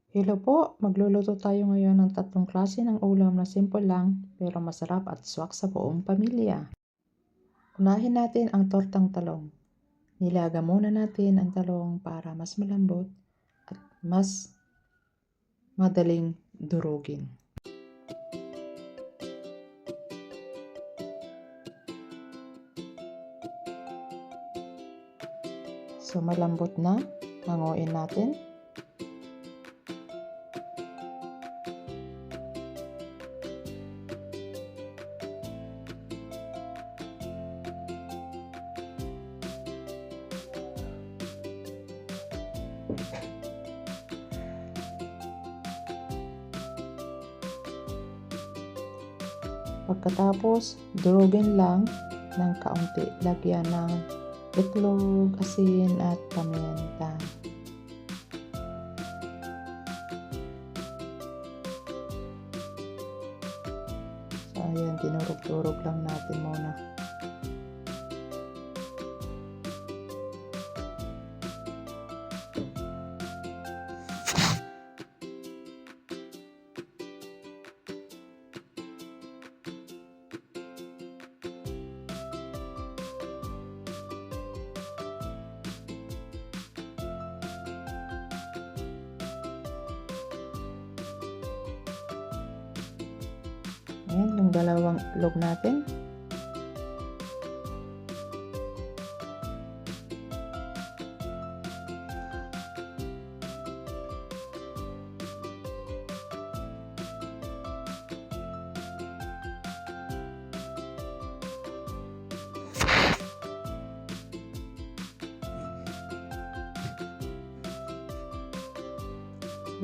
Hello po, magluluto tayo ngayon ng tatlong klase ng ulam na simple lang pero masarap at swak sa buong pamilya. Unahin natin ang tortang talong. Nilaga muna natin ang talong para mas malambot at mas madaling durugin. So malambot na, hanguin natin. Pagkatapos, durugin lang ng kaunti. Lagyan ng itlog, asin at paminta. So ayan, dinurog-durog lang natin muna. Ayan, yung dalawang itlog natin.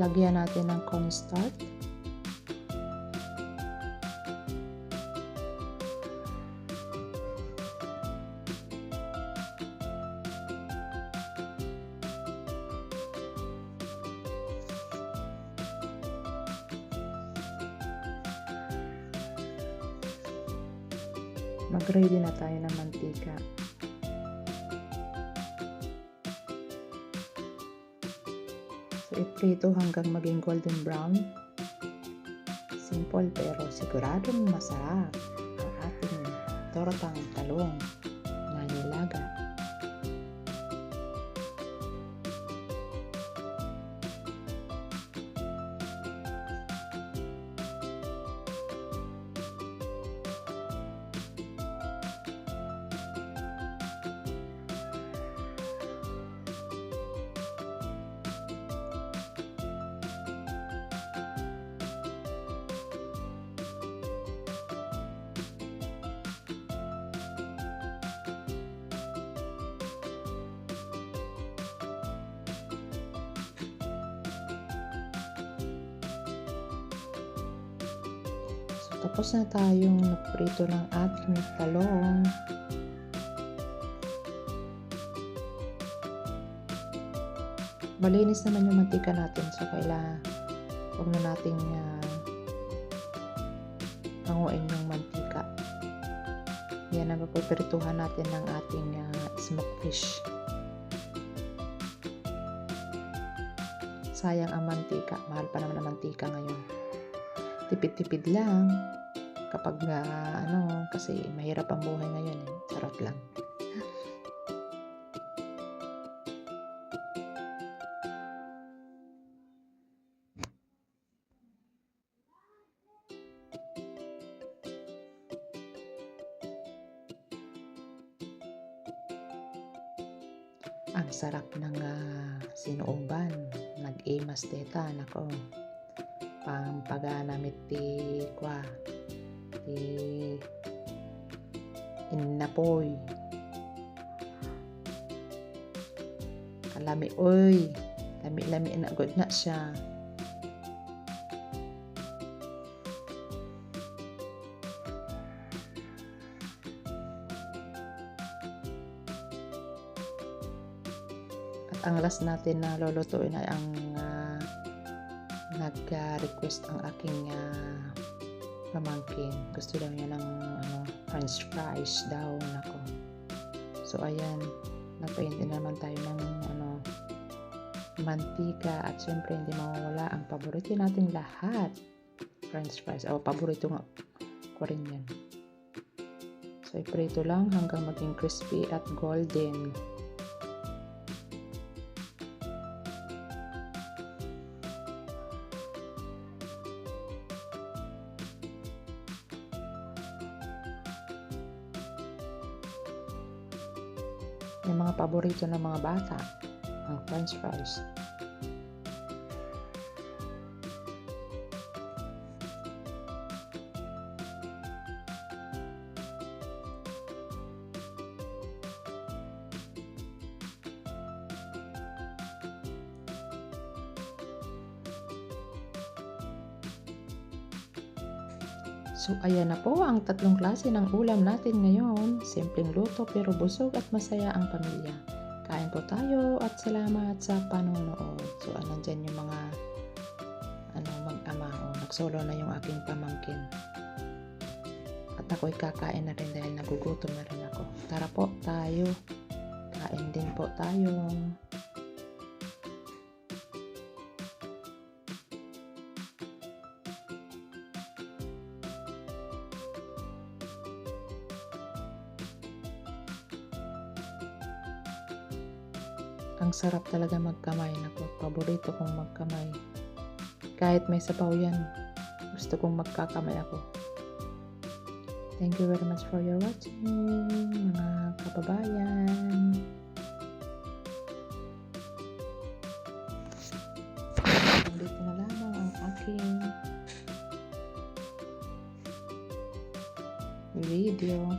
Lagyan natin ng cornstarch. Mag-ready na tayo ng mantika. So, iprito hanggang maging golden brown. Simple pero siguradong masarap ang ating tortang talong na nilaga. Tapos na tayong nagprito ng ating talong. Malinis naman yung mantika natin, so kailangan huwag na nating hanguin yung mantika. Yan ang paprituhan natin ng ating smoked fish. Sayang ang mantika, mahal pa naman ang mantika ngayon. Tipid-tipid lang kapag kasi mahirap ang buhay ngayon eh. Charot lang. Ang sarap ng sinuuban. Nag-emas teta, nako. Pampagana miti kwa ti inapoy kalami oy lami na good na siya. At ang last natin na lulutuin ay ang nag-request ang aking pamangkin. Gusto daw niya ng french fries daw. Nako. So ayan, nagpahinti naman tayo ng mantika, at syempre hindi mawawala ang paborito nating lahat, french fries. Paborito nga ko rin yan. So, iprito lang hanggang maging crispy at golden. Yung mga paborito ng mga bata, ang french fries. So, ayan na po ang tatlong klase ng ulam natin ngayon. Simpleng luto pero busog at masaya ang pamilya. Kain po tayo at salamat sa panonood. So, nandyan yung mga mag-ama. Nagsolo na yung aking pamangkin. At ako'y kakain na rin dahil nagugutom na rin ako. Tara po tayo. Kain din po tayo. Ang sarap talaga magkamay. Naku, paborito kong magkamay. Kahit may sabaw yan, gusto kong magkakamay ako. Thank you very much for your watching, mga kababayan. Dito na lamang ang aking video.